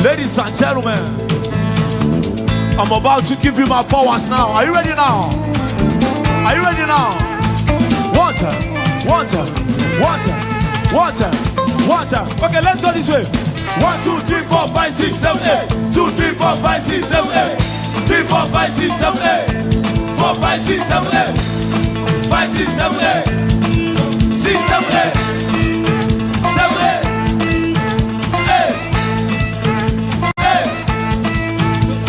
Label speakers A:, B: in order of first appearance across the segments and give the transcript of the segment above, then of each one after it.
A: Ladies and gentlemen, I'm about to give you my powers now. Are you ready now? Are you ready now? Water, water, water, water, water. Okay, let's go this way. 1, 2, 3, 4, 5, 6, 7, 8. 2, 3, 4, 5, 6, 7, 8. 3, 4, 5, 6, 7, 8. 4, 5, 6, 7, 8. 5, 6, 7, 8. 6, 7, 8. 7, 8. 8.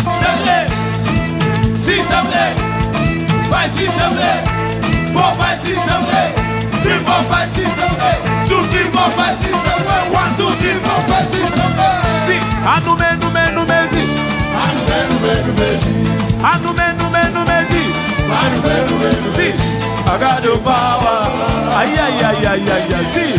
A: 7, 8. 6, 7, 8. 5, 6, 7, 8. 4, 5, 6, 7, 8. 3, 4, 5, 6, 7, 8. 2, 3, 4, 5, 6, 7, 8. 1, 2, 3, 4, 5, 6, 7, 8. See, anume, nume, numedi. Anume, nume, numedi. Anume, nume, numedi. Anume, nume, numedi. See, I got the power. Ay, ay, ay, ay, ay, ay. See,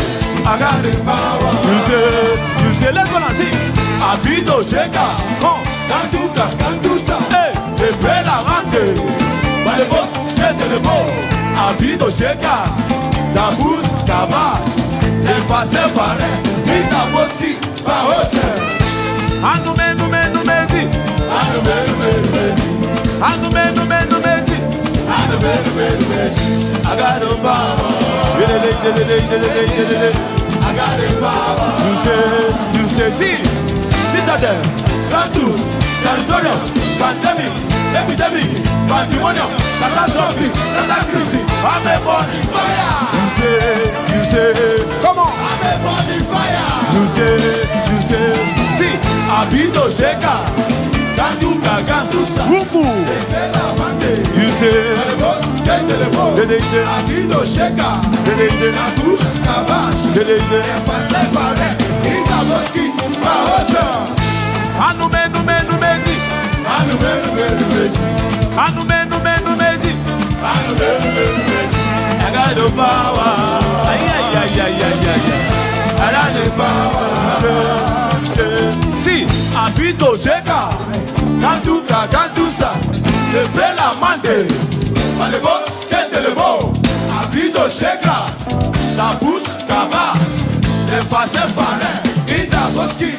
A: I got the power. You say, let's go and see. Abido sheka, come, cantusa. Hey, they pray la mangue. But the boss said to the ball. Abido sheka, da bus cabash. They pass a pare, in the boski, bahose. Anume, nume, numedi. Anume, nume, numedi. Anume, nume, numedi. Anume, nume, numedi. I got the power. I got the power. You say, see, Citadel, Santos, Territorial, Pandemic, Epidemic, Pandemonium, Catastrophe, Cataclysm. I'm a burning fire. You say, come on. I'm a burning fire. You say, see, Abido Sheka, Gandusa, Wuku. You say, Abido Sheka, Gandus, Kabash, Pasepare, Itaboski, Bahosha. Anume, nume, numedi. Anume, nume, numedi. Anume, nume, numedi. Anume, nume, numedi. I got the power. Ay, ay, ay, ay, ay, ay. I got the power. See, Abido Sheka, Gandusa, the Bella Mande, Malebo, Sendelebo, Abido Sheka, la Bus Kaba, the Pasepare, Itaboski.